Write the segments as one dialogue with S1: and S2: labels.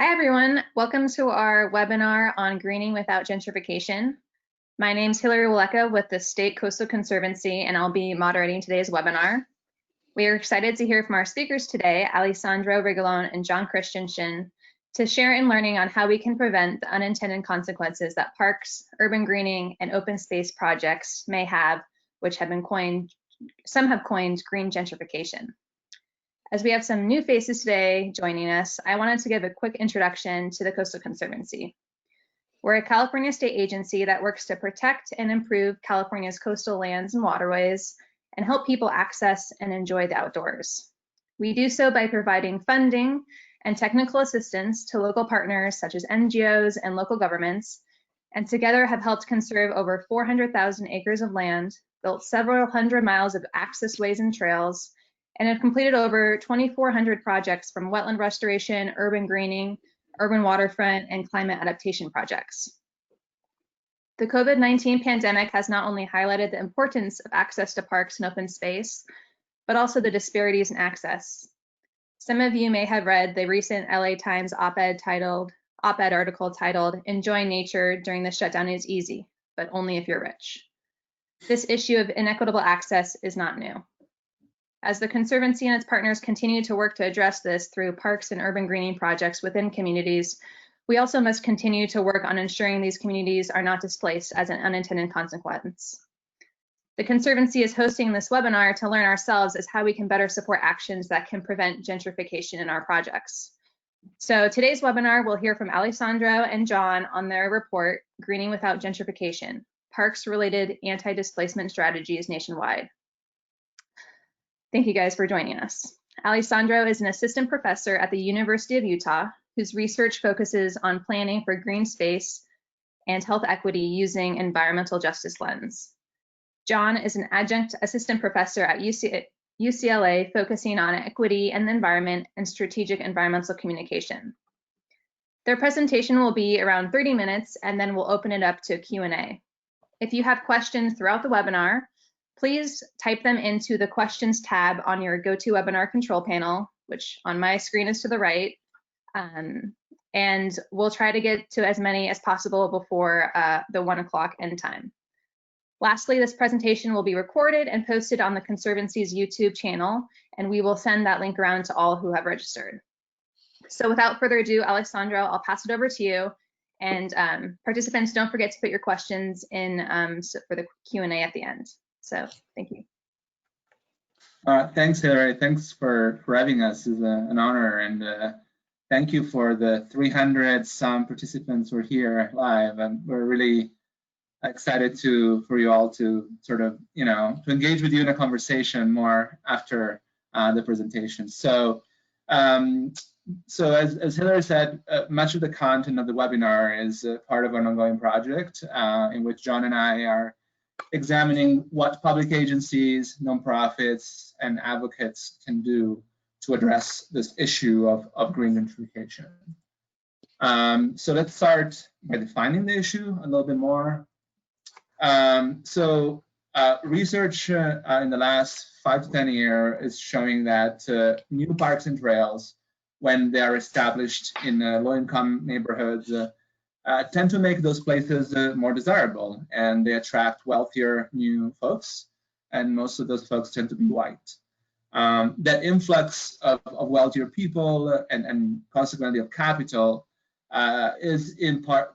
S1: Hi, everyone. Welcome to our webinar on greening without gentrification. My name is Hilary Waleka with the State Coastal Conservancy, and I'll be moderating today's webinar. We are excited to hear from our speakers today, Alessandro, Rigolon, and John Christensen, to share in learning on how we can prevent the unintended consequences that parks, urban greening, and open space projects may have, which have been coined, some have coined green gentrification. As we have some new faces today joining us, I wanted to give a quick introduction to the Coastal Conservancy. We're a California state agency that works to protect and improve California's coastal lands and waterways and help people access and enjoy the outdoors. We do so by providing funding and technical assistance to local partners such as NGOs and local governments, and together have helped conserve over 400,000 acres of land, built several hundred miles of access ways and trails, and have completed over 2,400 projects from wetland restoration, urban greening, urban waterfront, and climate adaptation projects. The COVID-19 pandemic has not only highlighted the importance of access to parks and open space, but also the disparities in access. Some of you may have read the recent LA Times op-ed article titled, "Enjoying Nature During the Shutdown is Easy, but Only If You're Rich." This issue of inequitable access is not new. As the Conservancy and its partners continue to work to address this through parks and urban greening projects within communities, we also must continue to work on ensuring these communities are not displaced as an unintended consequence. The Conservancy is hosting this webinar to learn ourselves as how we can better support actions that can prevent gentrification in our projects. So today's webinar, we'll hear from Alessandro and John on their report, Greening Without Gentrification, Parks-Related Anti-Displacement Strategies Nationwide. Thank you guys for joining us. Alessandro is an assistant professor at the University of Utah, whose research focuses on planning for green space and health equity using environmental justice lens. John is an adjunct assistant professor at UCLA, focusing on equity and the environment and strategic environmental communication. Their presentation will be around 30 minutes, and then we'll open it up to Q&A. If you have questions throughout the webinar, please type them into the questions tab on your GoToWebinar control panel, which on my screen is to the right. And we'll try to get to as many as possible before the 1 o'clock end time. Lastly, this presentation will be recorded and posted on the Conservancy's YouTube channel, and we will send that link around to all who have registered. So without further ado, Alessandro, I'll pass it over to you. And participants, don't forget to put your questions in for the Q&A at the end. So thank you.
S2: Thanks, Hilary. Thanks for having us. It's an honor, and thank you for the 300 some participants who are here live. And we're really excited for you all to sort of, to engage with you in a conversation more after the presentation. So, as Hilary said, much of the content of the webinar is part of an ongoing project in which John and I are examining what public agencies, nonprofits, and advocates can do to address this issue of green gentrification. So let's start by defining the issue a little bit more. Research in the last 5 to 10 years is showing that new parks and trails, when they are established in low-income neighborhoods, tend to make those places more desirable, and they attract wealthier new folks, and most of those folks tend to be white. That influx of wealthier people and consequently of capital is in part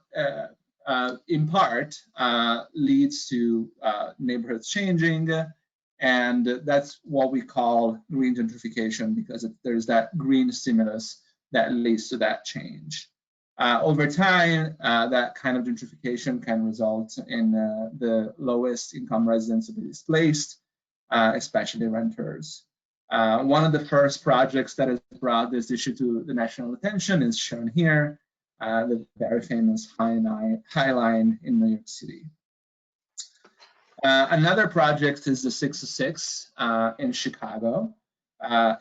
S2: leads to neighborhoods changing, and that's what we call green gentrification, because there's that green stimulus that leads to that change. Over time, that kind of gentrification can result in the lowest income residents to be displaced, especially renters. One of the first projects that has brought this issue to the national attention is shown here, the very famous High Line in New York City. Another project is the 606 in Chicago.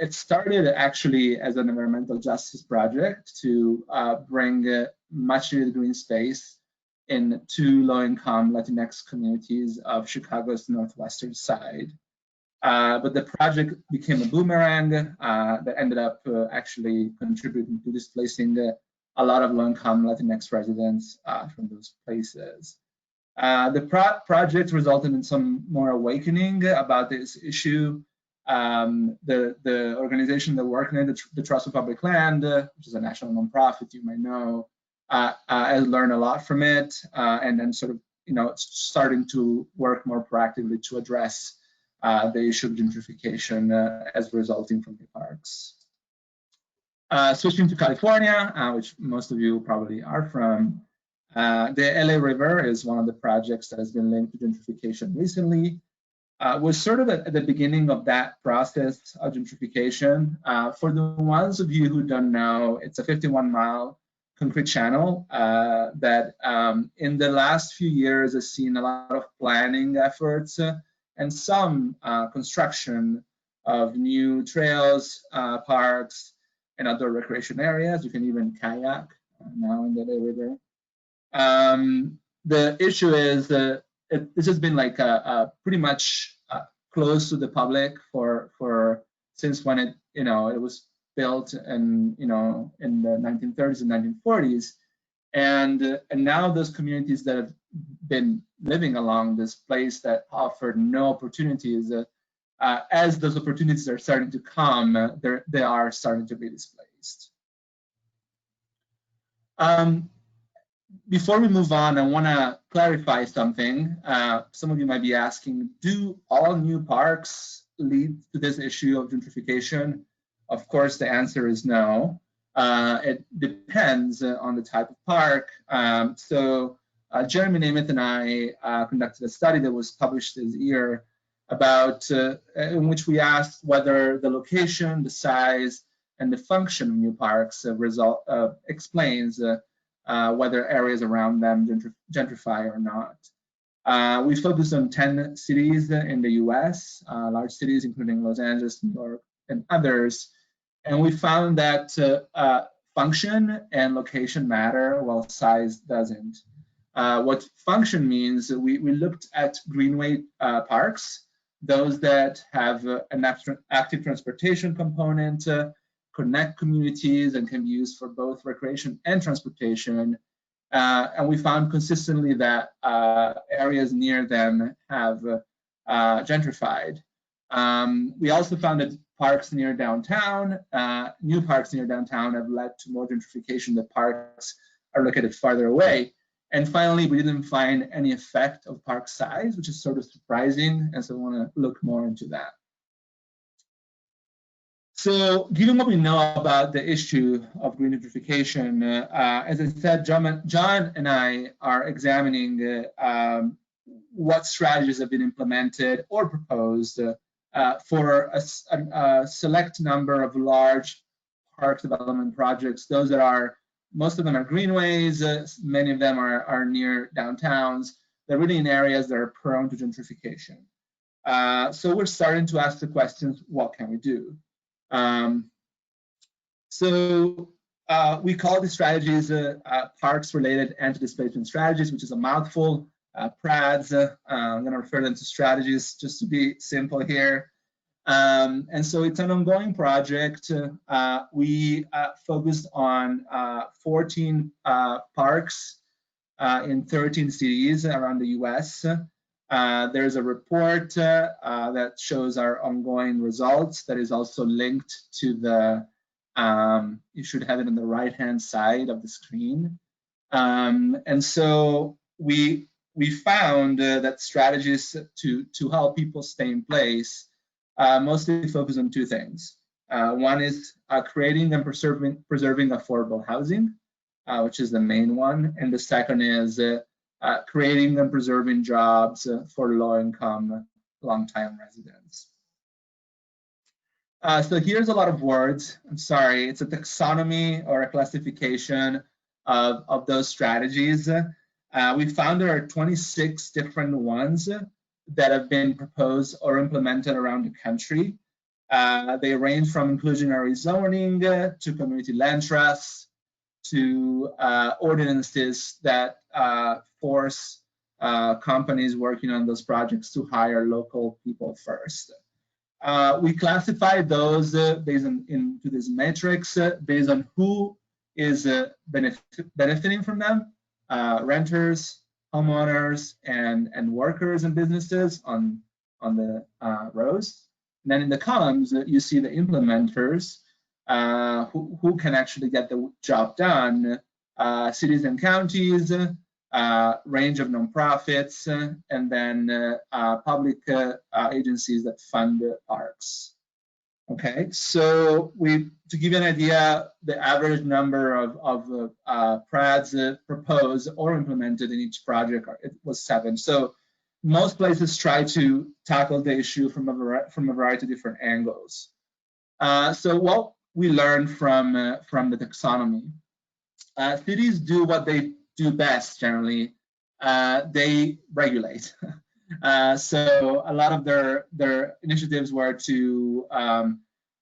S2: It started actually as an environmental justice project to bring much needed green space in 2 low-income Latinx communities of Chicago's northwestern side. But the project became a boomerang that ended up actually contributing to displacing a lot of low-income Latinx residents from those places. The project resulted in some more awakening about this issue. The organization that worked in the Trust for Public Land, which is a national nonprofit you might know, has learned a lot from it, and then sort of, starting to work more proactively to address the issue of gentrification as resulting from the parks. Switching to California, which most of you probably are from, the LA River is one of the projects that has been linked to gentrification recently. Was sort of at the beginning of that process of gentrification. For the ones of you who don't know, it's a 51-mile concrete channel that in the last few years has seen a lot of planning efforts and some construction of new trails, parks, and other recreation areas. You can even kayak now in the LA River. The issue is this has been like pretty much closed to the public since when it was built in in the 1930s and 1940s, and now those communities that have been living along this place that offered no opportunities, as those opportunities are starting to come, they are starting to be displaced. Before we move on, I want to clarify something. Some of you might be asking, do all new parks lead to this issue of gentrification? Of course, the answer is no. It depends on the type of park. Jeremy Nemeth and I conducted a study that was published this year about in which we asked whether the location, the size, and the function of new parks explains whether areas around them gentrify or not. We focused on 10 cities in the US, large cities including Los Angeles, New York, and others. And we found that function and location matter while size doesn't. What function means, we looked at greenway parks, those that have an active transportation component, connect communities, and can be used for both recreation and transportation. And we found consistently that areas near them have gentrified. We also found that parks near downtown, new parks near downtown have led to more gentrification. The parks are located farther away. And finally, we didn't find any effect of park size, which is sort of surprising. And so I want to look more into that. So given what we know about the issue of green gentrification, as I said, John and I are examining what strategies have been implemented or proposed for a select number of large park development projects. Those that are, most of them are greenways, many of them are near downtowns. They're really in areas that are prone to gentrification. So we're starting to ask the questions, what can we do? We call these strategies parks-related anti-displacement strategies, which is a mouthful. PRADs, I'm going to refer them to strategies just to be simple here. And so it's an ongoing project. We focused on 14 parks in 13 cities around the US. There's a report that shows our ongoing results that is also linked to the, you should have it on the right-hand side of the screen. And so we found that strategies to help people stay in place mostly focus on two things. One is creating and preserving affordable housing, which is the main one. And the second is creating and preserving jobs for low-income, long-time residents. So here's a lot of words. I'm sorry, it's a taxonomy or a classification of those strategies. We found there are 26 different ones that have been proposed or implemented around the country. They range from inclusionary zoning to community land trusts to ordinances that force companies working on those projects to hire local people first. We classify those based into this matrix based on who is benefiting from them, renters, homeowners, and workers and businesses on the rows. And then in the columns, you see the implementers who can actually get the job done, cities and counties, range of nonprofits, and then public agencies that fund parks. Okay, so to give you an idea, the average number of PRADs proposed or implemented in each project, it was 7. So most places try to tackle the issue from a variety of different angles. So what we learned from the taxonomy, cities do what they do best generally. They regulate. So a lot of their initiatives were to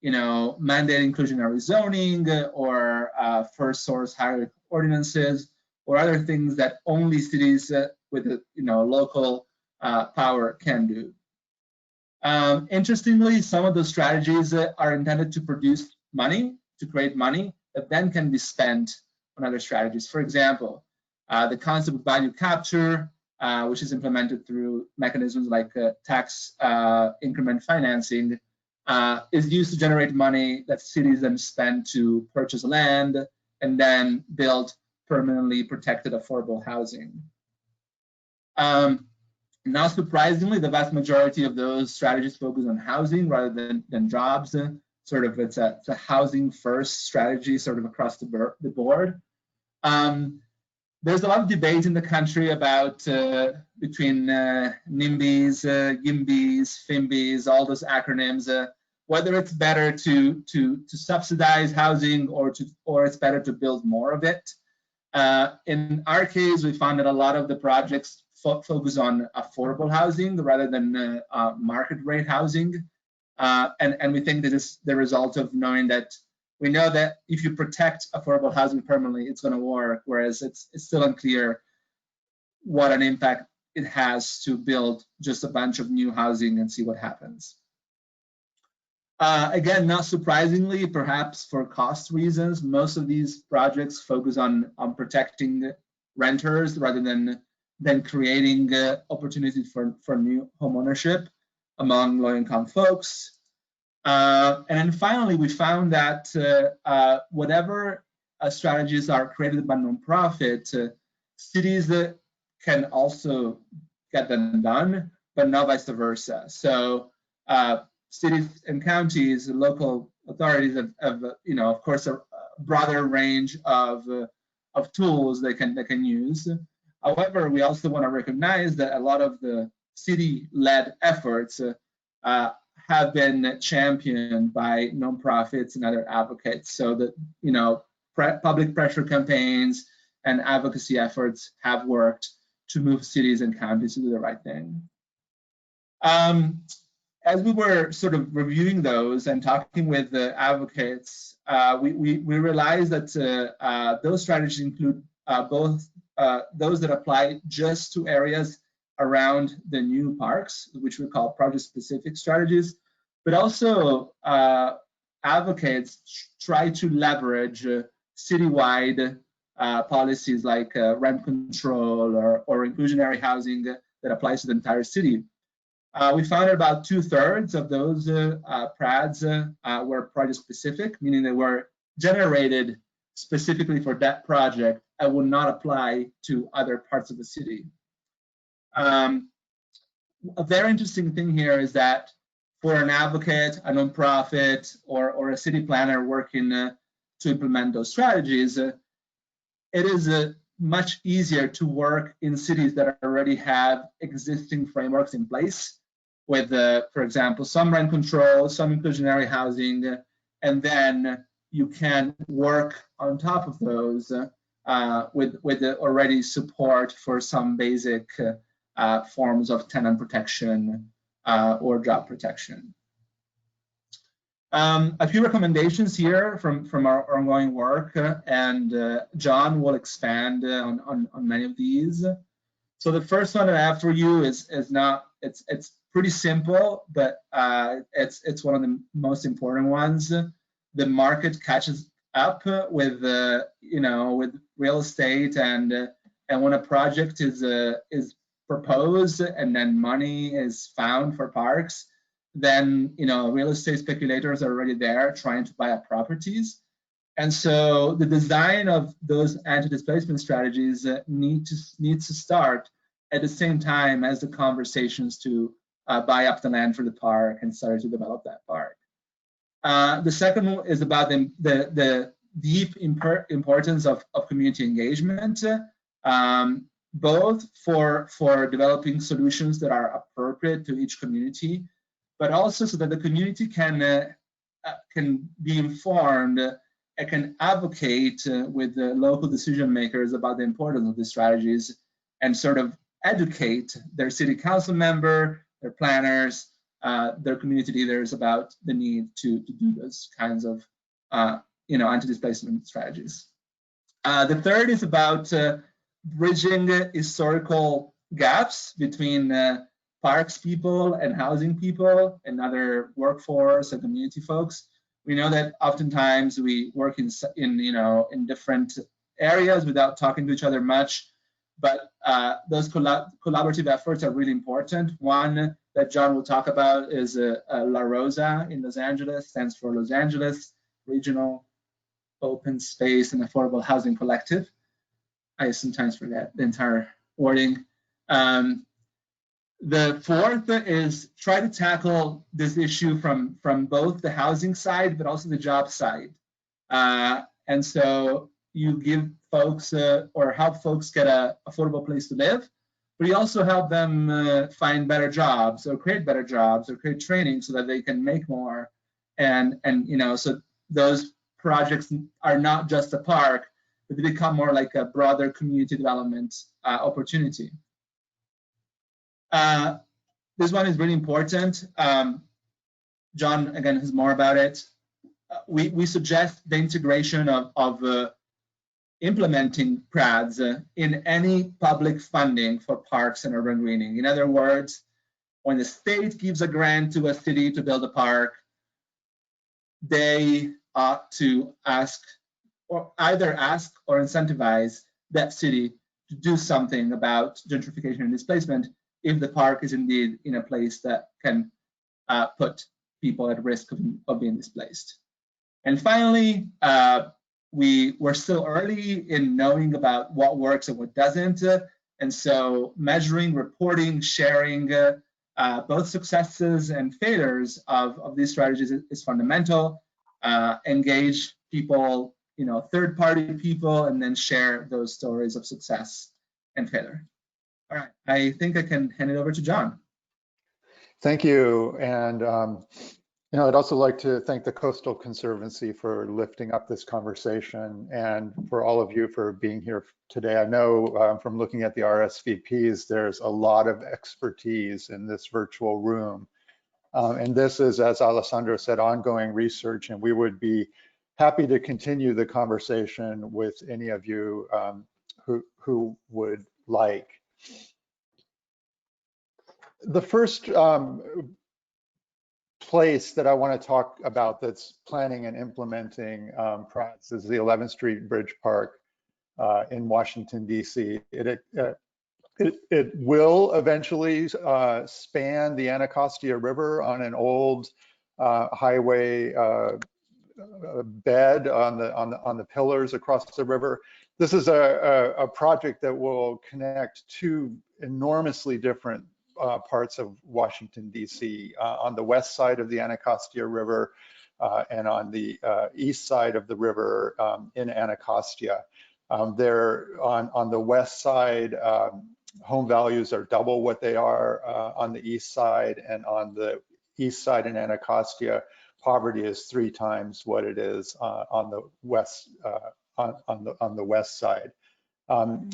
S2: mandate inclusionary zoning or first source hierarchy ordinances or other things that only cities with local power can do. Interestingly, some of those strategies are intended to produce money, to create money that then can be spent on other strategies. For example, the concept of value capture, which is implemented through mechanisms like tax increment financing, is used to generate money that cities then spend to purchase land and then build permanently protected affordable housing. Not surprisingly, the vast majority of those strategies focus on housing rather than jobs. Sort of, it's a housing first strategy sort of across the board. There's a lot of debate in the country about between NIMBYs, YIMBYs, FIMBYs, all those acronyms, whether it's better to subsidize housing or it's better to build more of it. In our case, we found that a lot of the projects focus on affordable housing rather than market rate housing, and we think that is the result of knowing that we know that if you protect affordable housing permanently, it's going to work, whereas it's still unclear what an impact it has to build just a bunch of new housing and see what happens. Again, not surprisingly, perhaps for cost reasons, most of these projects focus on protecting renters rather than creating opportunities for new homeownership among low-income folks. And then finally, we found that whatever strategies are created by nonprofit, cities can also get them done, but not vice versa. So cities and counties, local authorities have of course, a broader range of tools they can use. However, we also want to recognize that a lot of the city-led efforts have been championed by nonprofits and other advocates, so that public pressure campaigns and advocacy efforts have worked to move cities and counties to do the right thing. As we were sort of reviewing those and talking with the advocates, we realized that those strategies include both those that apply just to areas around the new parks, which we call project-specific strategies, but also advocates try to leverage citywide policies like rent control or inclusionary housing that applies to the entire city. We found about 2/3 of those PRADs were project-specific, meaning they were generated specifically for that project and would not apply to other parts of the city. A very interesting thing here is that for an advocate, a nonprofit, or a city planner working to implement those strategies, it is much easier to work in cities that already have existing frameworks in place with, for example, some rent control, some inclusionary housing, and then you can work on top of those with the already support for some basic forms of tenant protection or job protection. A few recommendations here from our ongoing work, and John will expand on many of these. So the first one that I have for you is it's pretty simple, but it's one of the most important ones. The market catches up with with real estate, and when a project is proposed and then money is found for parks, then real estate speculators are already there trying to buy up properties. And so the design of those anti-displacement strategies needs to start at the same time as the conversations to buy up the land for the park and start to develop that park. The second one is about the deep importance of community engagement, both for developing solutions that are appropriate to each community, but also so that the community can be informed and can advocate with the local decision makers about the importance of these strategies, and sort of educate their city council member, their planners, their community leaders about the need to do those kinds of anti-displacement strategies. The third is about bridging historical gaps between parks people and housing people and other workforce and community folks. We know that oftentimes we work in different areas without talking to each other much, but those collaborative efforts are really important. One that John will talk about is La Rosa in Los Angeles, stands for Los Angeles Regional Open Space and Affordable Housing Collective. I sometimes forget the entire wording. The fourth is try to tackle this issue from both the housing side, but also the job side. And so you give folks or help folks get an affordable place to live, but you also help them find better jobs or create better jobs or create training so that they can make more. And so those projects are not just a park, but they become more like a broader community development opportunity. This one is really important. John, again, has more about it. We suggest the integration of implementing PRADs in any public funding for parks and urban greening. In other words, when the state gives a grant to a city to build a park, they ought to either ask or incentivize that city to do something about gentrification and displacement if the park is indeed in a place that can put people at risk of being displaced. And finally, we're still early in knowing about what works and what doesn't. And so measuring, reporting, sharing both successes and failures of these strategies is fundamental. Engage people, third-party people, and then share those stories of success and failure. All right, I think I can hand it over to John.
S3: Thank you. And I'd also like to thank the Coastal Conservancy for lifting up this conversation, and for all of you for being here today. I know from looking at the RSVPs, there's a lot of expertise in this virtual room. And this is, as Alessandro said, ongoing research, and we would be happy to continue the conversation with any of you who would like. The first place that I want to talk about that's planning and implementing PRADs is the 11th Street Bridge Park in Washington, D.C. It will eventually span the Anacostia River on an old highway bed on the pillars across the river. This is a project that will connect two enormously different parts of Washington, D.C. On the west side of the Anacostia River and on the east side of the river in Anacostia. There on the west side, home values are double what they are on the east side, and on the east side in Anacostia, poverty is 3 times what it is on the west on the west side.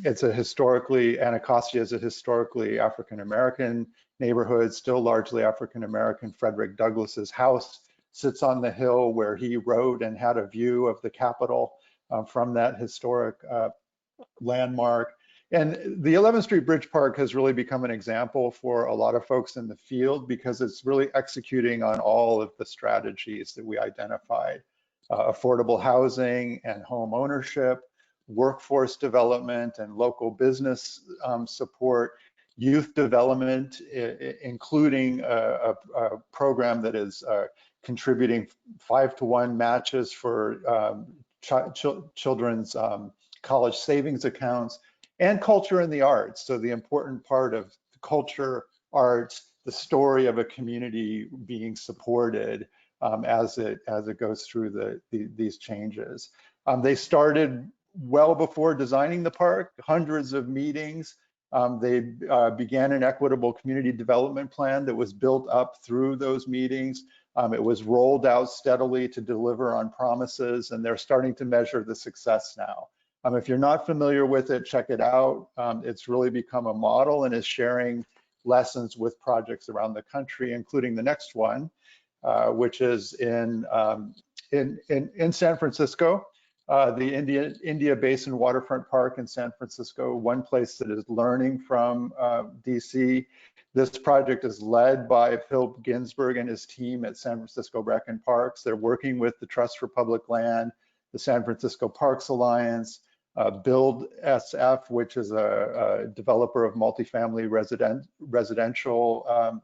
S3: It's Anacostia is a historically African-American neighborhood, still largely African-American. Frederick Douglass's house sits on the hill where he wrote and had a view of the Capitol from that historic landmark. And the 11th Street Bridge Park has really become an example for a lot of folks in the field, because it's really executing on all of the strategies that we identified. affordable housing and home ownership, workforce development and local business support, youth development, including a program that is contributing 5-to-1 matches for children's college savings accounts, and culture and the arts. So the important part of culture, arts, the story of a community being supported as it goes through these changes. They started well before designing the park, hundreds of meetings. They began an equitable community development plan that was built up through those meetings. It was rolled out steadily to deliver on promises, and they're starting to measure the success now. If you're not familiar with it, check it out. It's really become a model and is sharing lessons with projects around the country, including the next one, which is in San Francisco. The India Basin Waterfront Park in San Francisco, one place that is learning from DC. This project is led by Philip Ginsberg and his team at San Francisco Rec and Parks. They're working with the Trust for Public Land, the San Francisco Parks Alliance, Build SF, which is a developer of multifamily residential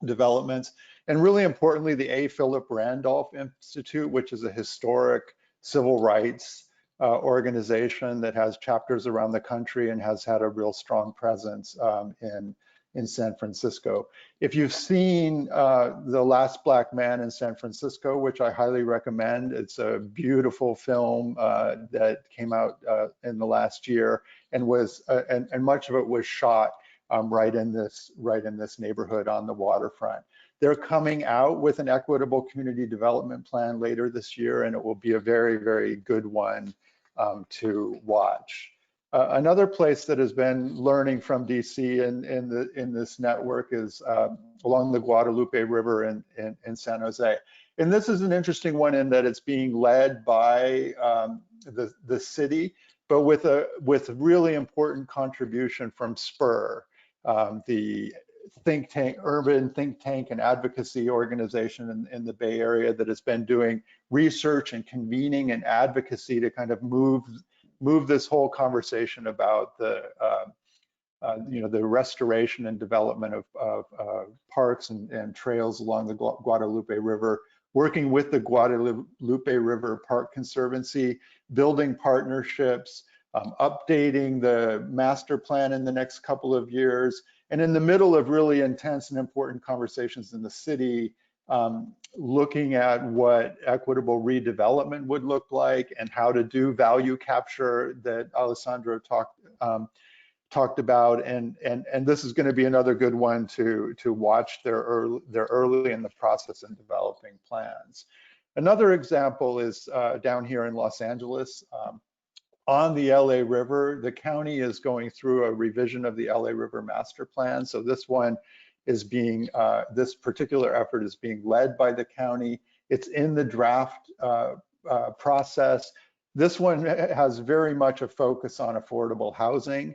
S3: developments, and really importantly, the A. Philip Randolph Institute, which is a historic civil rights organization that has chapters around the country and has had a real strong presence in San Francisco. If you've seen The Last Black Man in San Francisco, which I highly recommend, it's a beautiful film that came out in the last year, and much of it was shot right in this neighborhood on the waterfront. They're coming out with an equitable community development plan later this year, and it will be a very, very good one to watch. Another place that has been learning from DC in this network is along the Guadalupe River in San Jose. And this is an interesting one in that it's being led by the city, but with really important contribution from SPUR, the urban think tank and advocacy organization in the Bay Area that has been doing research and convening and advocacy to kind of move this whole conversation about the restoration and development of parks and trails along the Guadalupe River, working with the Guadalupe River Park Conservancy, building partnerships, updating the master plan in the next couple of years, and in the middle of really intense and important conversations in the city, looking at what equitable redevelopment would look like and how to do value capture that Alessandro talked about, and this is going to be another good one to watch. They're early in the process in developing plans. Another example is down here in Los Angeles. On the LA River, the county is going through a revision of the LA River Master Plan. So this one is being, this particular effort is being led by the county. It's in the draft process. This one has very much a focus on affordable housing.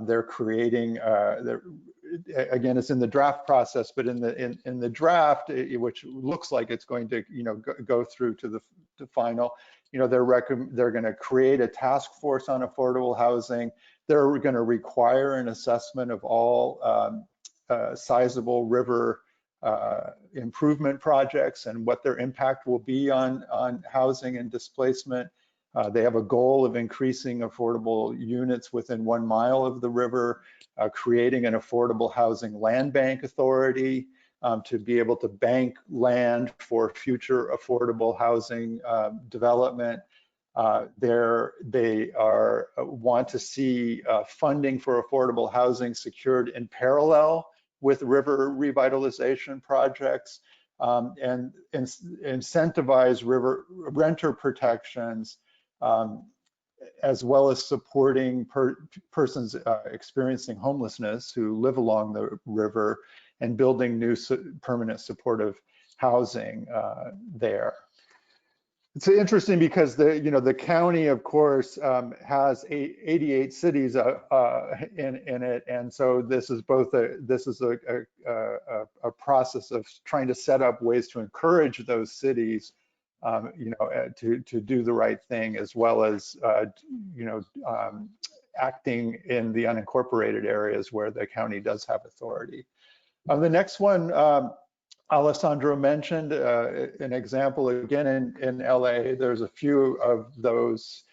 S3: They're creating, again, it's in the draft process, but in the draft, which looks like it's going to, go through to the final, they're going to create a task force on affordable housing. They're going to require an assessment of all sizable river improvement projects and what their impact will be on housing and displacement. They have a goal of increasing affordable units within 1 mile of the river, creating an affordable housing land bank authority to be able to bank land for future affordable housing development. They want to see funding for affordable housing secured in parallel with river revitalization projects, and incentivize renter protections, as well as supporting persons experiencing homelessness who live along the river and building new permanent supportive housing there. It's interesting because the county, of course, has 88 cities in it, and so this is a process of trying to set up ways to encourage those cities to do the right thing, as well as acting in the unincorporated areas where the county does have authority. The next one, Alessandro mentioned an example again in LA. There's a few of those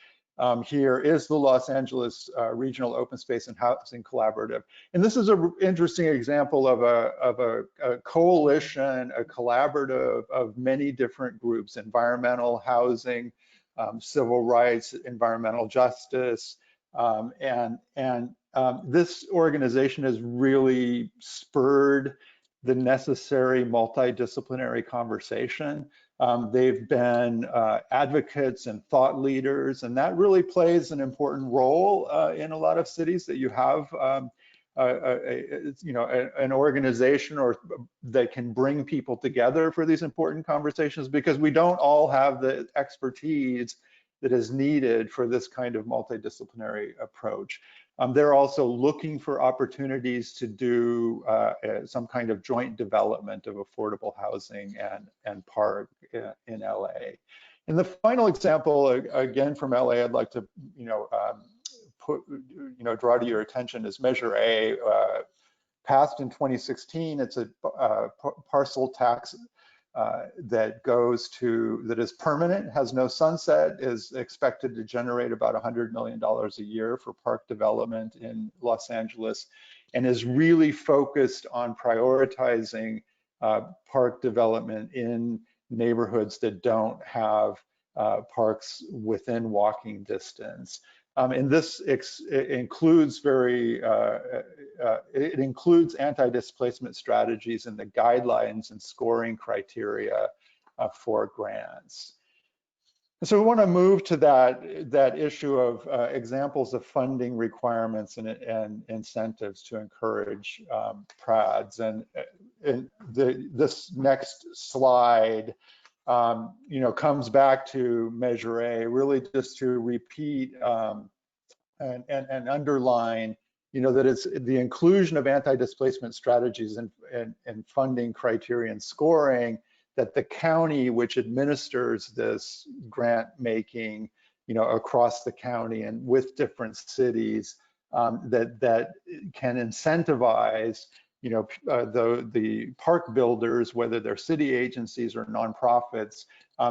S3: here, is the Los Angeles Regional Open Space and Housing Collaborative. And this is an interesting example of a coalition, a collaborative of many different groups: environmental, housing, civil rights, environmental justice. This organization has really spurred the necessary multidisciplinary conversation. They've been advocates and thought leaders, and that really plays an important role in a lot of cities, that you have an organization that can bring people together for these important conversations, because we don't all have the expertise that is needed for this kind of multidisciplinary approach. They're also looking for opportunities to do some kind of joint development of affordable housing and park in LA. And the final example, again from LA, I'd like to draw to your attention is Measure A, passed in 2016. It's a parcel tax that is permanent, has no sunset, is expected to generate about $100 million a year for park development in Los Angeles, and is really focused on prioritizing park development in neighborhoods that don't have parks within walking distance. And this includes it includes anti-displacement strategies and the guidelines and scoring criteria for grants. And so we want to move to that issue of examples of funding requirements and incentives to encourage PRADs. And this next slide comes back to Measure A, really just to repeat and underline, that it's the inclusion of anti-displacement strategies and funding criteria and scoring, that the county, which administers this grant making, across the county and with different cities, that can incentivize the park builders, whether they're city agencies or nonprofits,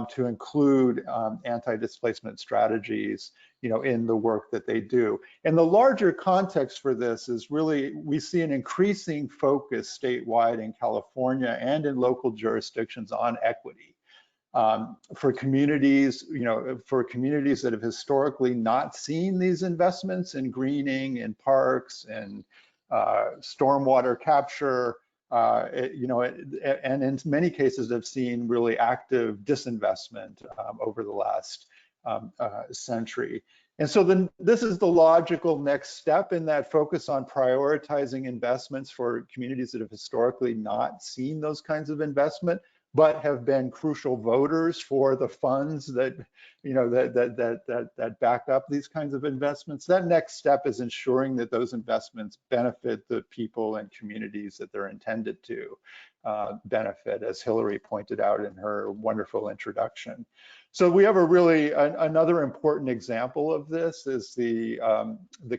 S3: to include anti-displacement strategies, in the work that they do. And the larger context for this is really, we see an increasing focus statewide in California and in local jurisdictions on equity. For communities, that have historically not seen these investments in greening, in parks, and stormwater capture, and in many cases have seen really active disinvestment over the last century. And so then this is the logical next step in that focus on prioritizing investments for communities that have historically not seen those kinds of investment, but have been crucial voters for the funds that that back up these kinds of investments. That next step is ensuring that those investments benefit the people and communities that they're intended to benefit, as Hillary pointed out in her wonderful introduction. So we have another important example of this is the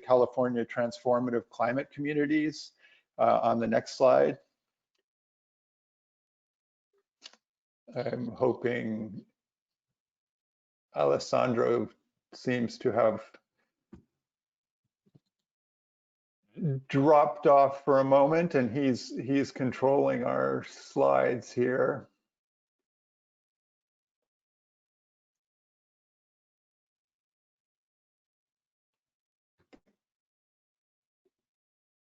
S3: California Transformative Climate Communities on the next slide. I'm hoping Alessandro seems to have dropped off for a moment, and he's controlling our slides here.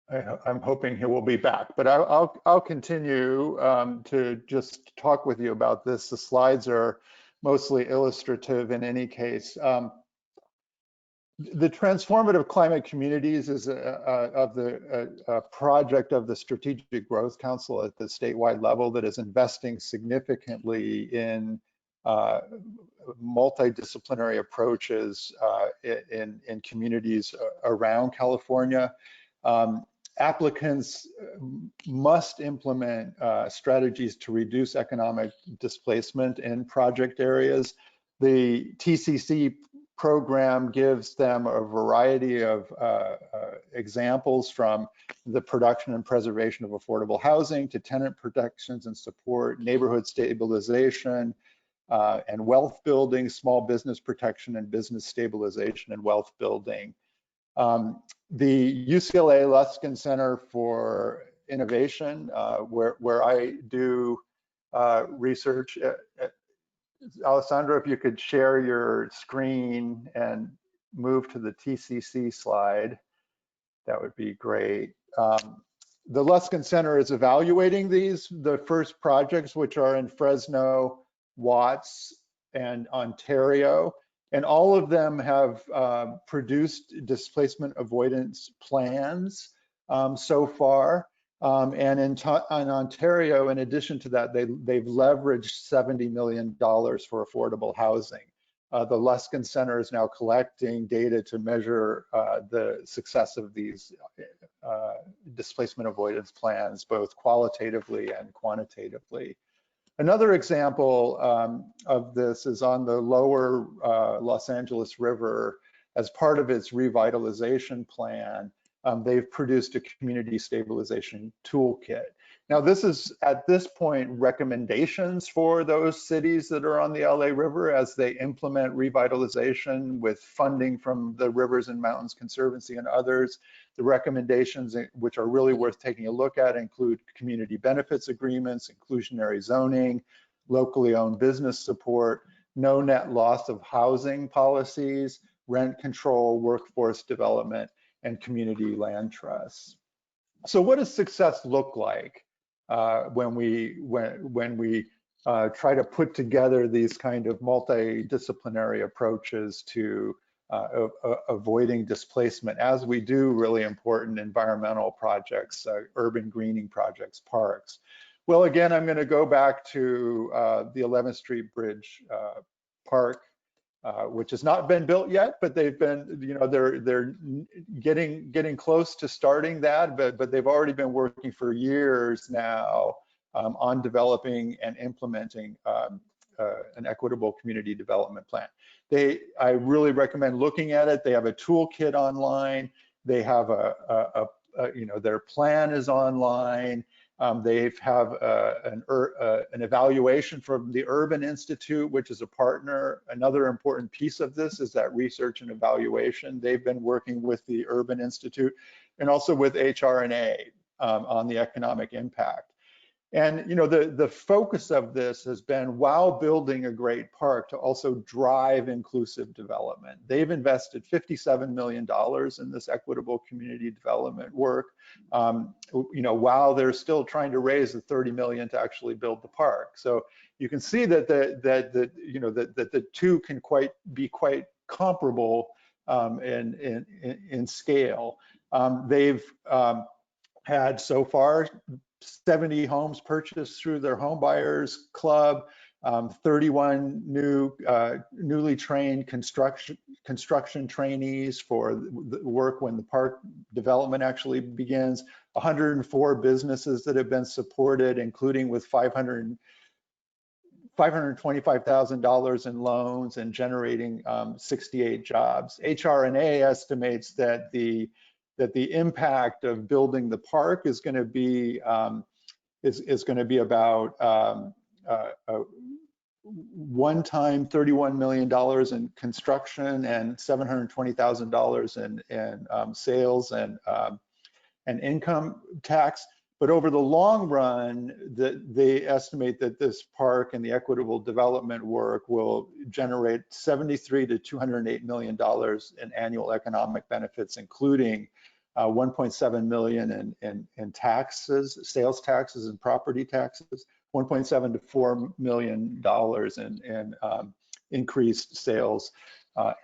S3: I'm hoping he will be back, but I'll continue to just talk with you about this. The slides are mostly illustrative in any case. The Transformative Climate Communities is a project of the Strategic Growth Council at the statewide level that is investing significantly in multidisciplinary approaches in communities around California. applicants must implement strategies to reduce economic displacement in project areas. The TCC program gives them a variety of examples, from the production and preservation of affordable housing to tenant protections and support, neighborhood stabilization, and wealth building, small business protection and business stabilization and wealth building. The UCLA Luskin Center for Innovation, where I do research. Alessandro, if you could share your screen and move to the TCC slide, that would be great. The Luskin Center is evaluating the first projects, which are in Fresno, Watts, and Ontario. And all of them have produced displacement avoidance plans so far. And in Ontario, in addition to that, they've leveraged $70 million for affordable housing. The Luskin Center is now collecting data to measure the success of these displacement avoidance plans, both qualitatively and quantitatively. Another example of this is on the lower Los Angeles River. As part of its revitalization plan, they've produced a community stabilization toolkit. Now, this is, at this point, recommendations for those cities that are on the LA River as they implement revitalization with funding from the Rivers and Mountains Conservancy and others. The recommendations, which are really worth taking a look at, include community benefits agreements, inclusionary zoning, locally owned business support, no net loss of housing policies, rent control, workforce development, and community land trusts. So what does success look like when we try to put together these kind of multidisciplinary approaches to avoiding displacement, as we do really important environmental projects, urban greening projects, parks? Well, again, I'm going to go back to the 11th Street Bridge Park, which has not been built yet, but they've been, they're getting close to starting that, but they've already been working for years now on developing and implementing an equitable community development plan. I really recommend looking at it. They have a toolkit online. They have their plan is online. They have an evaluation from the Urban Institute, which is a partner. Another important piece of this is that research and evaluation. They've been working with the Urban Institute and also with HRNA on the economic impact. And the focus of this has been, while building a great park, to also drive inclusive development. They've invested $57 million in this equitable community development work, while they're still trying to raise the $30 million to actually build the park. So you can see that the two can be quite comparable in scale. They've had so far 70 homes purchased through their home buyers club, 31 newly trained construction trainees for the work when the park development actually begins, 104 businesses that have been supported, including with $525,000 in loans and generating 68 jobs. HRNA estimates that the impact of building the park is going to be about one-time $31 million in construction and $720,000 in sales and income tax. But over the long run, they estimate that this park and the equitable development work will generate $73 to $208 million in annual economic benefits, including 1.7 million in taxes, sales taxes and property taxes, 1.7 to $4 million in increased sales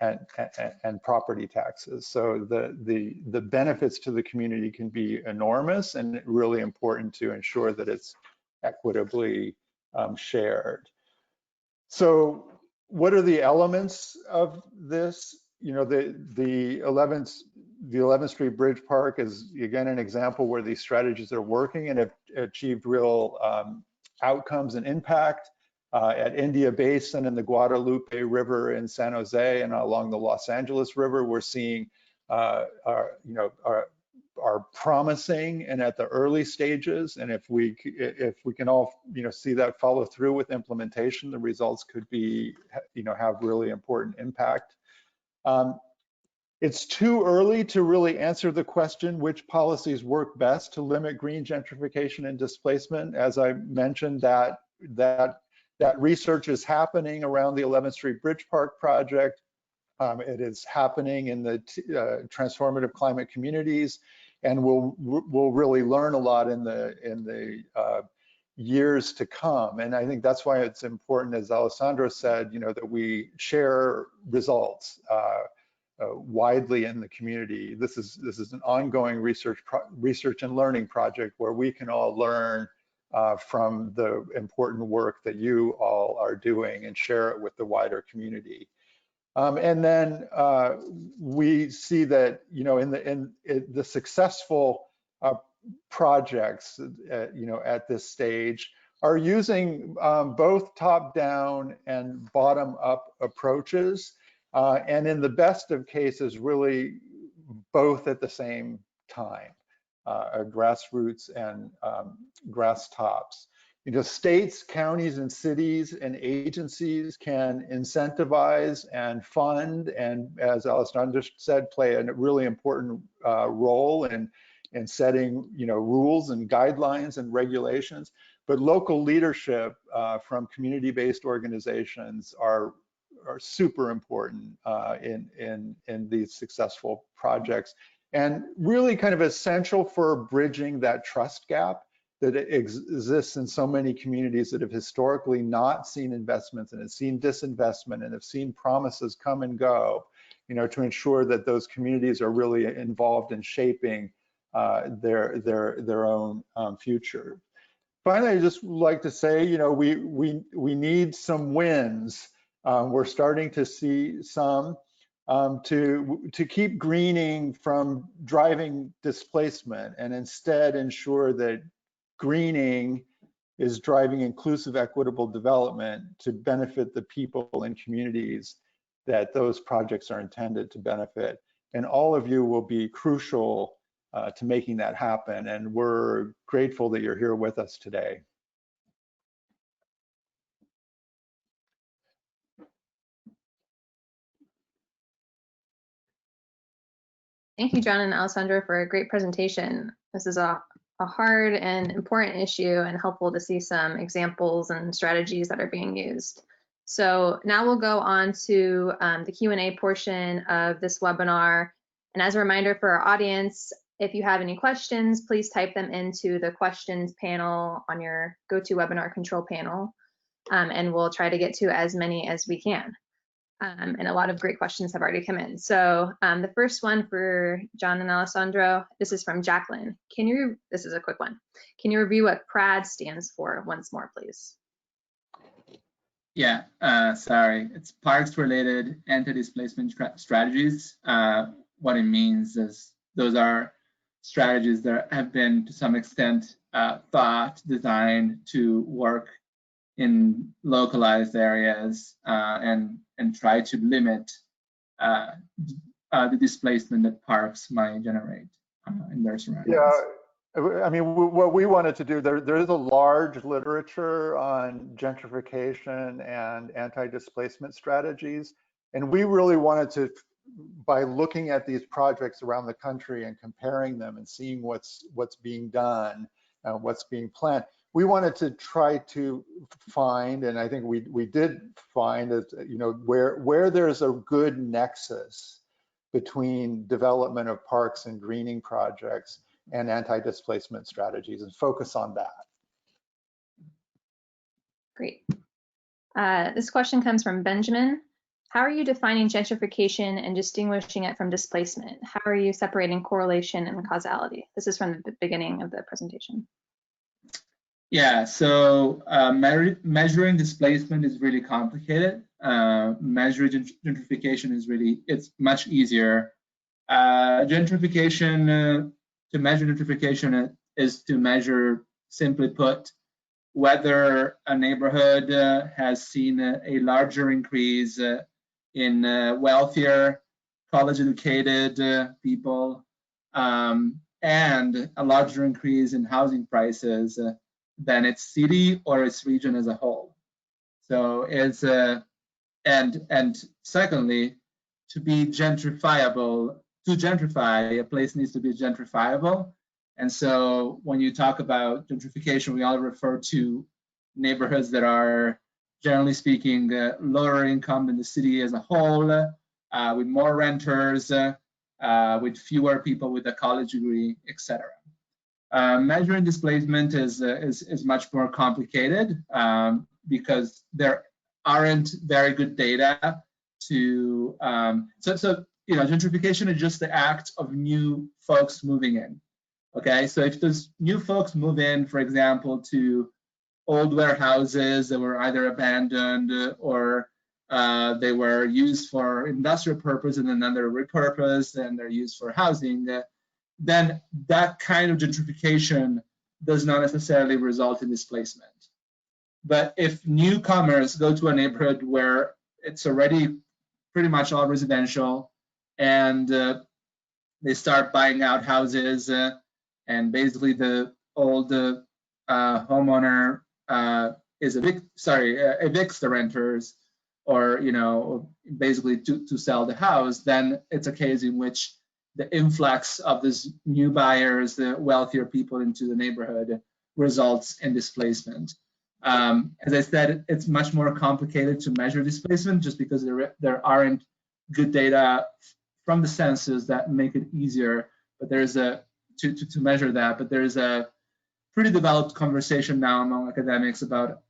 S3: and property taxes. So the benefits to the community can be enormous, and really important to ensure that it's equitably shared. So what are the elements of this? The the 11th Street Bridge Park is, again, an example where these strategies are working and have achieved real outcomes and impact. At India Basin and the Guadalupe River in San Jose and along the Los Angeles River, we're seeing are promising and at the early stages. And if we can all see that follow through with implementation, the results could be have really important impact. It's too early to really answer the question which policies work best to limit green gentrification and displacement. As I mentioned, that research is happening around the 11th Street Bridge Park project. It is happening in the transformative climate communities, and we'll really learn a lot in the years to come. And I think that's why it's important, as Alessandro said, that we share results widely in the community. This is an ongoing research and learning project where we can all learn from the important work that you all are doing and share it with the wider community. And then we see that in the successful projects at this stage are using both top-down and bottom-up approaches, and in the best of cases, really both at the same time. Grassroots and grass tops. States, counties, and cities and agencies can incentivize and fund, and as Alessandro said, play a really important role in setting rules and guidelines and regulations. But local leadership from community-based organizations are super important in these successful projects, and really kind of essential for bridging that trust gap that exists in so many communities that have historically not seen investments and have seen disinvestment and have seen promises come and go, to ensure that those communities are really involved in shaping their own future. Finally, I just like to say, we need some wins. We're starting to see some to keep greening from driving displacement, and instead ensure that greening is driving inclusive, equitable development to benefit the people and communities that those projects are intended to benefit. And all of you will be crucial to making that happen. And we're grateful that you're here with us today.
S1: Thank you, John and Alessandro, for a great presentation. This is a hard and important issue, and helpful to see some examples and strategies that are being used. So now we'll go on to the Q&A portion of this webinar. And as a reminder for our audience, if you have any questions, please type them into the questions panel on your GoToWebinar control panel, and we'll try to get to as many as we can. And a lot of great questions have already come in. So the first one for John and Alessandro, this is from Jacqueline. This is a quick one. Can you review what PRAD stands for once more, please?
S2: Yeah, sorry. It's Parks-Related Anti-Displacement Strategies. What it means is those are strategies that have been, to some extent, thought, designed to work in localized areas and try to limit the displacement that parks might generate in their surroundings.
S3: Yeah, I mean, what we wanted to do, there is a large literature on gentrification and anti-displacement strategies, and we really wanted to, by looking at these projects around the country and comparing them and seeing what's being done, what's being planned, we wanted to try to find, and I think we did find that, where there's a good nexus between development of parks and greening projects and anti-displacement strategies, and focus on that.
S1: Great. This question comes from Benjamin. How are you defining gentrification and distinguishing it from displacement? How are you separating correlation and causality? This is from the beginning of the presentation.
S2: Yeah, so measuring displacement is really complicated. Measuring gentrification is it's much easier Gentrification, to measure gentrification is to measure, simply put, whether a neighborhood has seen a larger increase in wealthier, college-educated people, and a larger increase in housing prices than its city or its region as a whole. So it's and secondly, to be gentrifiable, to gentrify, a place needs to be gentrifiable. And so when you talk about gentrification, we all refer to neighborhoods that are, generally speaking, lower income than the city as a whole, with more renters, with fewer people with a college degree, etc. Measuring displacement is much more complicated because there aren't very good data to, gentrification is just the act of new folks moving in. Okay, so if those new folks move in, for example, to old warehouses that were either abandoned or they were used for industrial purpose and then they're repurposed and they're used for housing, then that kind of gentrification does not necessarily result in displacement. But if newcomers go to a neighborhood where it's already pretty much all residential and they start buying out houses and basically the old homeowner evicts the renters, or basically to sell the house, then it's a case in which the influx of these new buyers, the wealthier people into the neighborhood, results in displacement. As I said, it's much more complicated to measure displacement just because there aren't good data from the census that make it easier. But there's to measure that. But there's a pretty developed conversation now among academics about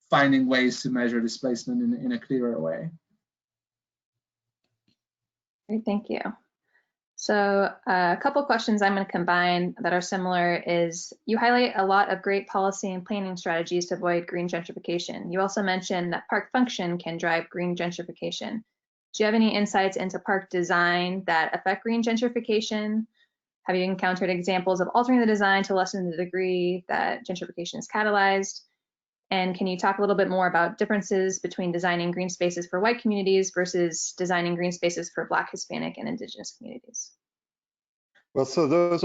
S2: finding ways to measure displacement in a clearer way.
S1: Great, thank you. So a couple questions I'm going to combine that are similar is you highlight a lot of great policy and planning strategies to avoid green gentrification. You also mentioned that park function can drive green gentrification. Do you have any insights into park design that affect green gentrification? Have you encountered examples of altering the design to lessen the degree that gentrification is catalyzed? And can you talk a little bit more about differences between designing green spaces for white communities versus designing green spaces for Black, Hispanic, and Indigenous communities?
S3: Well, so that's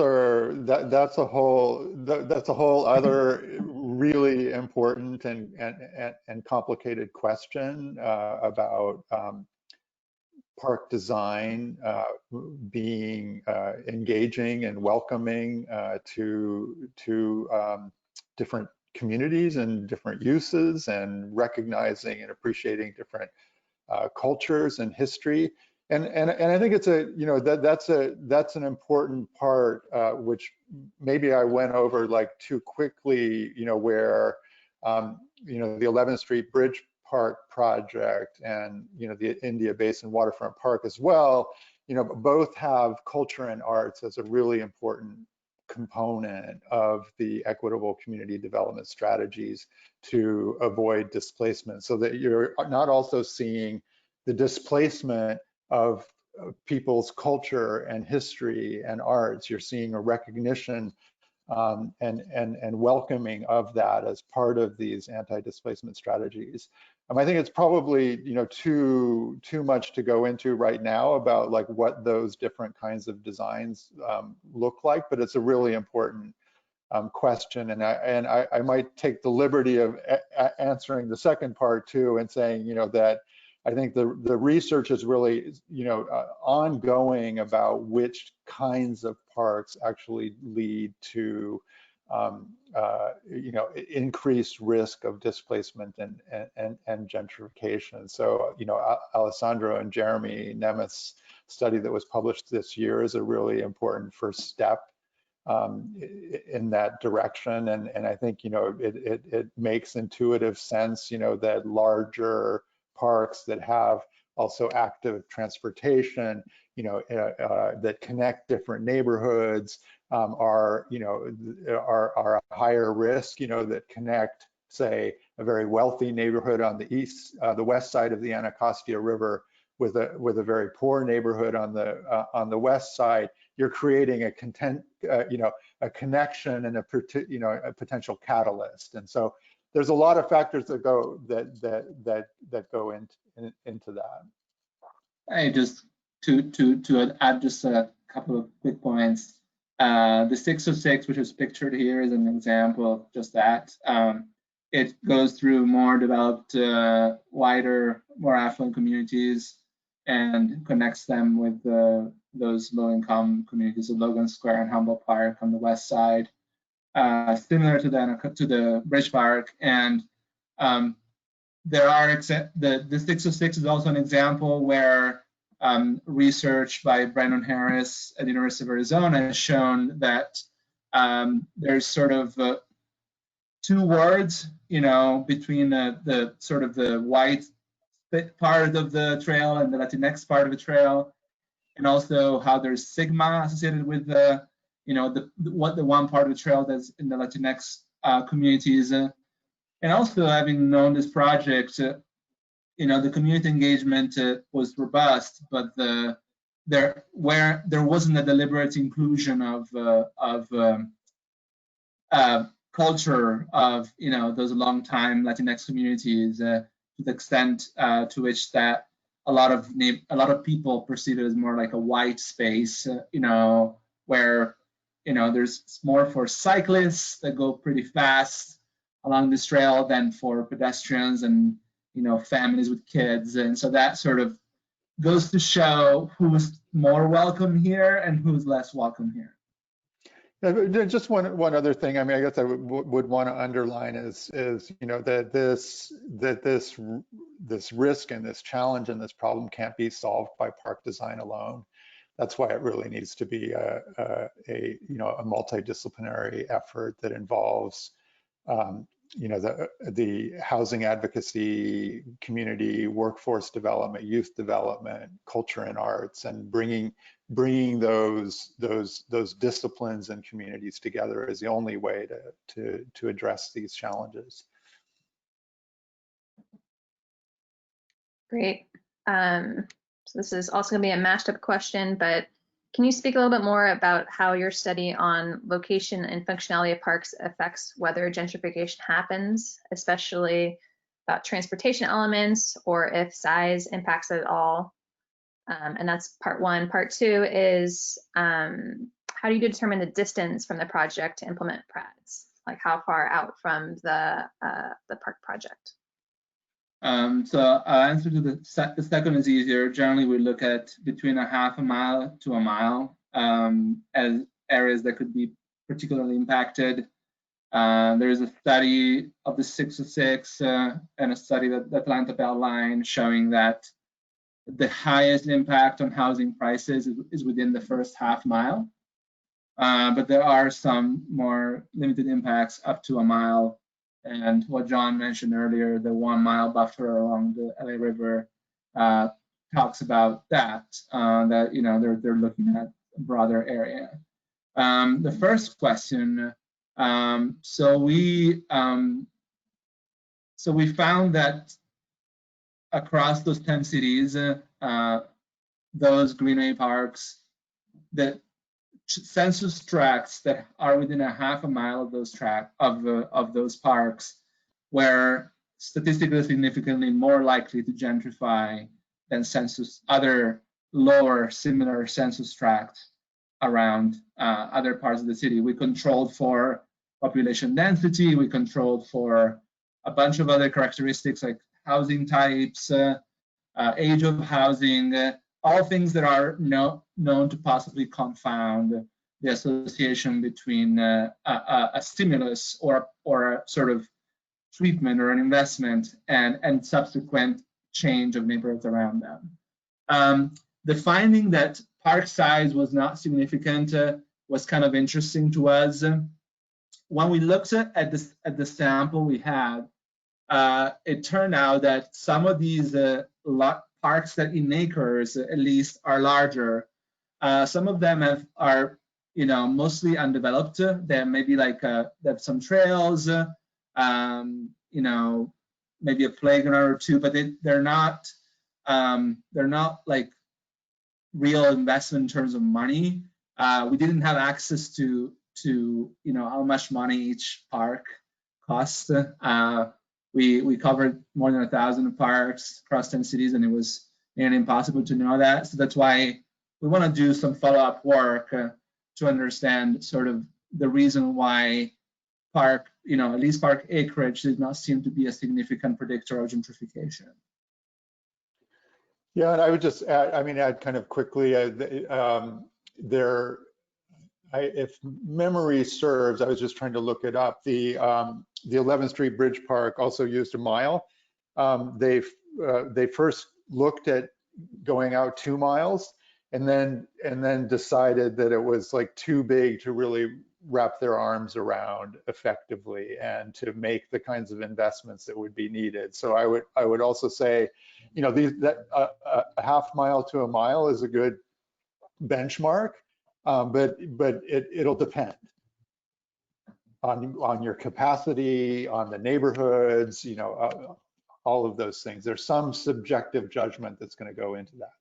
S3: a whole other really important and complicated question about park design being engaging and welcoming to different communities and different uses, and recognizing and appreciating different cultures and history. And I think it's that's an important part, which maybe I went over like too quickly, where the 11th Street Bridge Park project and the India Basin Waterfront Park as well, both have culture and arts as a really important component of the equitable community development strategies to avoid displacement, so that you're not also seeing the displacement of people's culture and history and arts. You're seeing a recognition and welcoming of that as part of these anti-displacement strategies. I think it's probably too much to go into right now about like what those different kinds of designs look like, but it's a really important question, and I might take the liberty of answering the second part too, and saying that I think the research is really ongoing about which kinds of parks actually lead to increased risk of displacement and gentrification. So Alessandro and Jeremy Nemeth's study that was published this year is a really important first step in that direction, and I think it makes intuitive sense that larger parks that have also active transportation that connect different neighborhoods are a higher risk that connect, say, a very wealthy neighborhood on the west side of the Anacostia River with a very poor neighborhood on the west side, you're creating a a connection and a potential catalyst. And so there's a lot of factors that go into that.
S2: I just to add just a couple of quick points. The 606, which is pictured here, is an example of just that. It goes through more developed, wider, more affluent communities and connects them with those low-income communities of Logan Square and Humboldt Park on the west side, similar to the Bridge Park. And there are the 606 is also an example where research by Brandon Harris at the University of Arizona has shown that there's sort of two words, between the sort of the white part of the trail and the Latinx part of the trail, and also how there's sigma associated with the one part of the trail that's in the Latinx communities. And also, having known this project, the community engagement was robust, but there wasn't a deliberate inclusion of culture of those long-time Latinx communities to the extent to which that a lot of people perceive it as more like a white space, where there's more for cyclists that go pretty fast along this trail than for pedestrians and families with kids. And so that sort of goes to show who's more welcome here and who's less welcome here.
S3: Yeah, just one other thing. I mean, I guess I would want to underline is that this risk and this challenge and this problem can't be solved by park design alone. That's why it really needs to be a multidisciplinary effort that involves the housing advocacy, community, workforce development, youth development, culture and arts, and bringing those disciplines and communities together is the only way to address these challenges.
S1: Great. So this is also going to be a mashed up question, but can you speak a little bit more about how your study on location and functionality of parks affects whether gentrification happens, especially about transportation elements or if size impacts it at all? And that's part one. Part two is how do you determine the distance from the project to implement PRADs? Like how far out from the park project?
S2: So I'll answer to the second is easier. Generally, we look at between a half a mile to a mile as areas that could be particularly impacted. There's a study of the 606 and a study that Atlanta outlined showing that the highest impact on housing prices is within the first half mile. But there are some more limited impacts up to a mile. And what John mentioned earlier, the 1 mile buffer along the LA River talks about that, that they're looking at a broader area. The first question, so we found that across those 10 cities, those greenway parks, that census tracts that are within a half a mile of those of those parks were statistically significantly more likely to gentrify than other lower similar census tracts around other parts of the city. We controlled for population density, we controlled for a bunch of other characteristics like housing types, age of housing, all things that are known to possibly confound the association between a stimulus or a sort of treatment or an investment and subsequent change of neighborhoods around them. The finding that park size was not significant was kind of interesting to us. When we looked at the sample we had, it turned out that some of these parks that in acres at least are larger. Some of them are mostly undeveloped. They maybe they have some trails, maybe a playground or two, but they're not they're not like real investment in terms of money. We didn't have access to how much money each park cost. We covered more than 1,000 parks across 10 cities, and it was nearly impossible to know that. So that's why we want to do some follow-up work to understand sort of the reason why at least park acreage did not seem to be a significant predictor of gentrification.
S3: Yeah, and I would just add kind of quickly, if memory serves, I was just trying to look it up. The 11th Street Bridge Park also used a mile. They first looked at going out 2 miles, and then decided that it was like too big to really wrap their arms around effectively and to make the kinds of investments that would be needed. So I would also say, a half mile to a mile is a good benchmark, but it'll depend on your capacity, on the neighborhoods, all of those things. There's some subjective judgment that's going to go into that.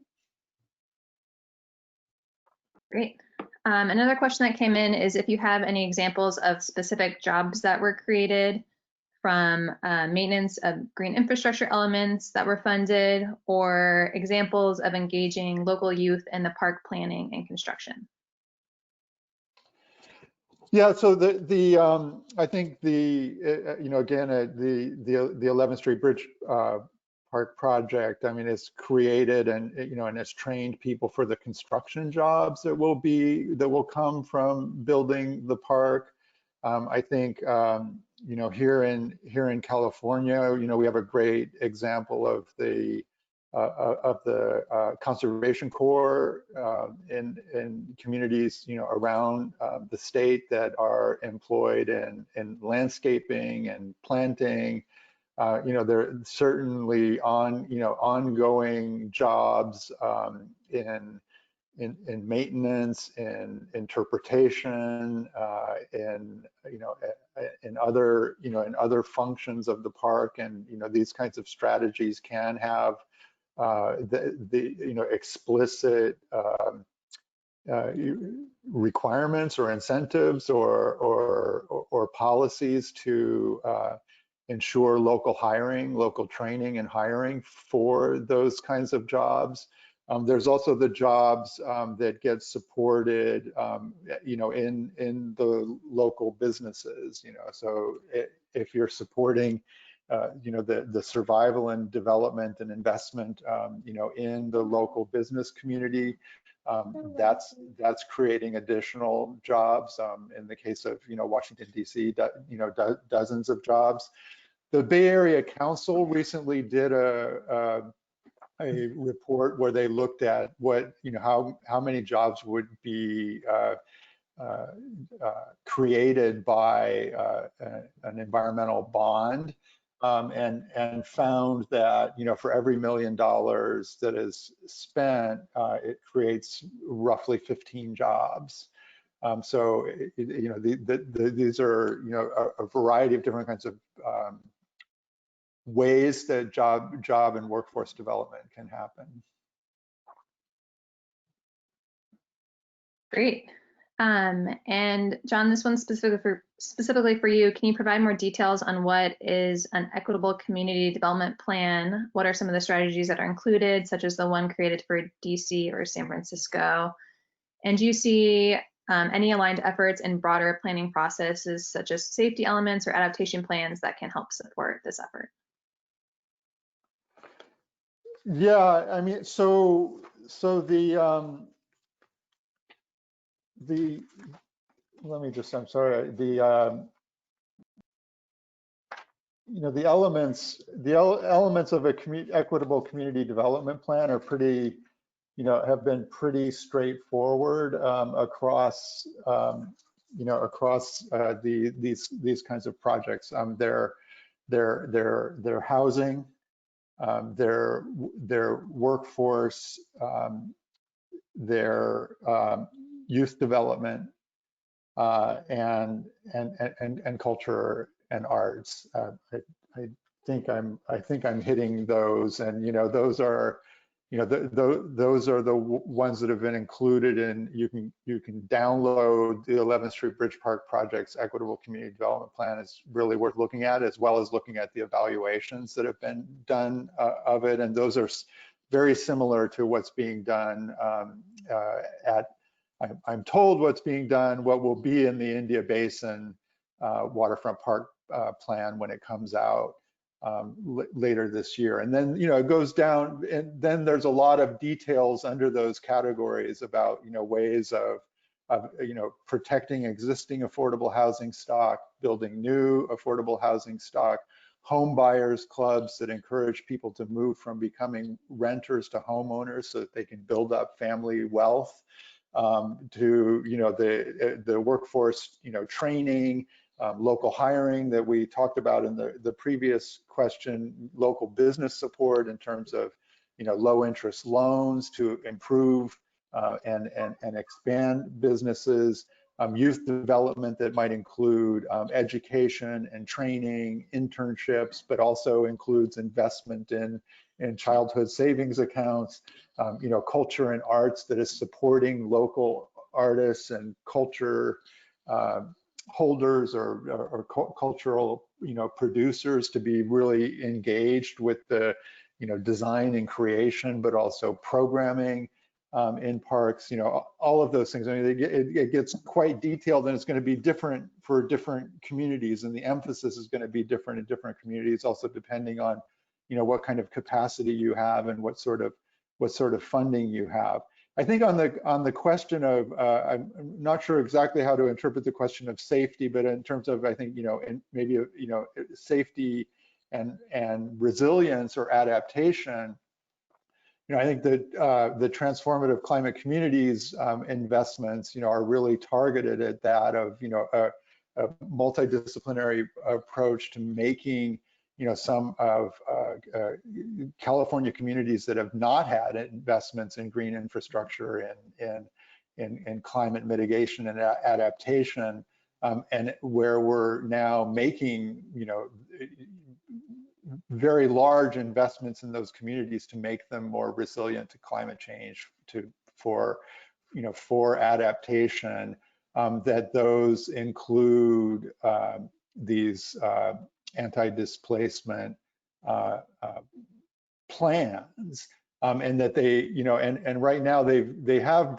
S1: Great. Another question that came in is if you have any examples of specific jobs that were created from maintenance of green infrastructure elements that were funded, or examples of engaging local youth in the park planning and construction.
S3: Yeah, so I think the 11th Street Bridge Park project, I mean, it's created and it's trained people for the construction jobs that will come from building the park. I think here in California, we have a great example of the Conservation Corps in communities around the state that are employed in landscaping and planting. There are certainly ongoing jobs in maintenance, in interpretation, in other functions of the park, and these kinds of strategies can have explicit requirements or incentives or policies to ensure local hiring, local training and hiring for those kinds of jobs. There's also the jobs that get supported, in the local businesses. So if you're supporting, the survival and development and investment, in the local business community, that's creating additional jobs. In the case of Washington D.C., dozens of jobs. The Bay Area Council recently did a report where they looked at how many jobs would be created by an environmental bond, and found that for every $1 million that is spent, it creates roughly 15 jobs. So these are a variety of different kinds of ways that job and workforce development can happen.
S1: Great. And John, this one's specifically for you. Can you provide more details on what is an equitable community development plan? What are some of the strategies that are included, such as the one created for DC or San Francisco? And do you see any aligned efforts in broader planning processes, such as safety elements or adaptation plans that can help support this effort?
S3: Yeah, I mean, so let me just, I'm sorry, the elements of a equitable community development plan are pretty, have been pretty straightforward across these kinds of projects. They're housing, their workforce, their youth development, and culture and arts. I think I'm hitting those, and those are those are the ones that have been included in. You can download the 11th Street Bridge Park Project's Equitable Community Development Plan. It's really worth looking at, as well as looking at the evaluations that have been done of it. And those are very similar to what's being done I'm told what's being done, what will be in the India Basin Waterfront Park Plan when it comes out later this year. And then, it goes down, and then there's a lot of details under those categories about, ways of protecting existing affordable housing stock, building new affordable housing stock, home buyers clubs that encourage people to move from becoming renters to homeowners so that they can build up family wealth, to, the workforce, training, local hiring that we talked about in the previous question, local business support in terms of, low interest loans to improve and expand businesses, youth development that might include education and training, internships, but also includes investment in childhood savings accounts, culture and arts that is supporting local artists and culture holders or cultural producers to be really engaged with the design and creation, but also programming in parks, all of those things. I mean, it gets quite detailed, and it's going to be different for different communities, and the emphasis is going to be different in different communities, also depending on what kind of capacity you have and what sort of funding you have. I think on the question of, I'm not sure exactly how to interpret the question of safety, but in terms of, I think, and maybe, safety and resilience or adaptation, I think that the transformative climate communities investments, are really targeted at that of, a multidisciplinary approach to making, some of California communities that have not had investments in green infrastructure and climate mitigation and adaptation, and where we're now making, very large investments in those communities to make them more resilient to climate change, for adaptation, that those include these anti-displacement plans, and that they, and right now they have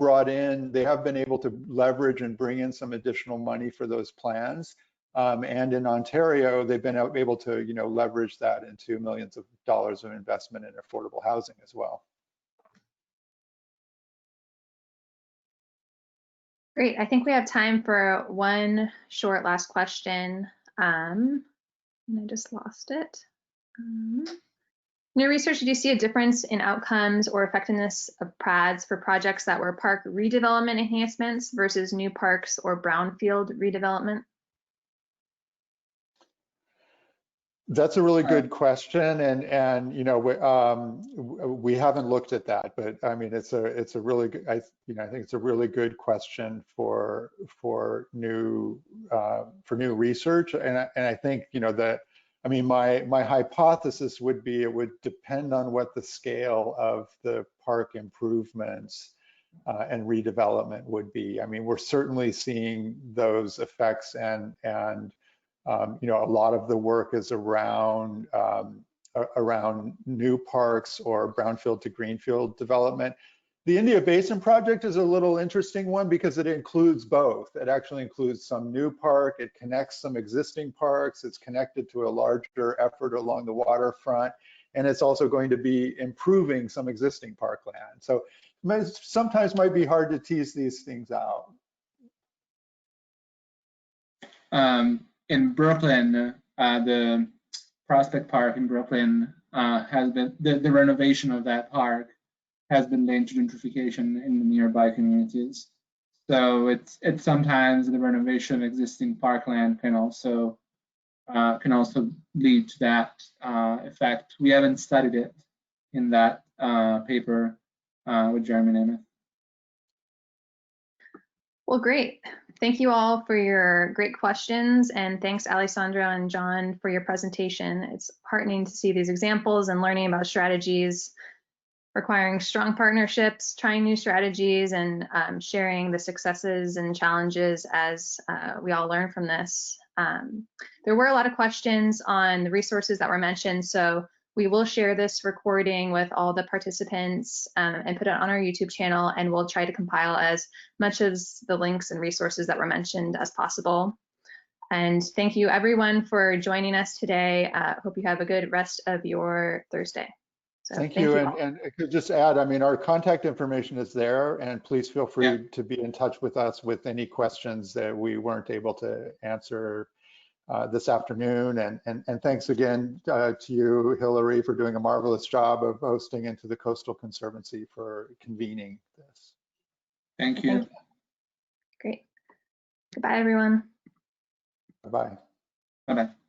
S3: been able to leverage and bring in some additional money for those plans. And in Ontario, they've been able to, leverage that into millions of dollars of investment in affordable housing as well.
S1: Great. I think we have time for one short last question. And I just lost it. In your research, did you see a difference in outcomes or effectiveness of PRADs for projects that were park redevelopment enhancements versus new parks or brownfield redevelopment?
S3: That's a really good question, and we haven't looked at that, but I mean it's a really good, I think it's a really good question for new research, and I think that, I mean, my hypothesis would be it would depend on what the scale of the park improvements and redevelopment would be. I mean, we're certainly seeing those effects, and a lot of the work is around new parks or brownfield to greenfield development. The India Basin project is a little interesting one because it includes both. It actually includes some new park, it connects some existing parks, it's connected to a larger effort along the waterfront, and it's also going to be improving some existing parkland. So sometimes might be hard to tease these things out.
S2: In Brooklyn, the Prospect Park in Brooklyn has been, the renovation of that park has been linked to gentrification in the nearby communities. So it's sometimes the renovation of existing parkland can also lead to that effect. We haven't studied it in that paper with Jeremy Nemeth.
S1: Well, great. Thank you all for your great questions, and thanks Alessandro and John for your presentation. It's heartening to see these examples and learning about strategies requiring strong partnerships, trying new strategies, and sharing the successes and challenges as we all learn from this. There were a lot of questions on the resources that were mentioned, so we will share this recording with all the participants and put it on our YouTube channel, and we'll try to compile as much as the links and resources that were mentioned as possible. And thank you everyone for joining us today. Hope you have a good rest of your Thursday. So,
S3: thank you. And I could just add, I mean, our contact information is there, and please feel free to be in touch with us with any questions that we weren't able to answer this afternoon. And thanks again to you, Hillary, for doing a marvelous job of hosting, and to the Coastal Conservancy for convening this.
S2: Thank you.
S1: Thank you. Great. Goodbye, everyone.
S3: Bye-bye.
S2: Bye-bye.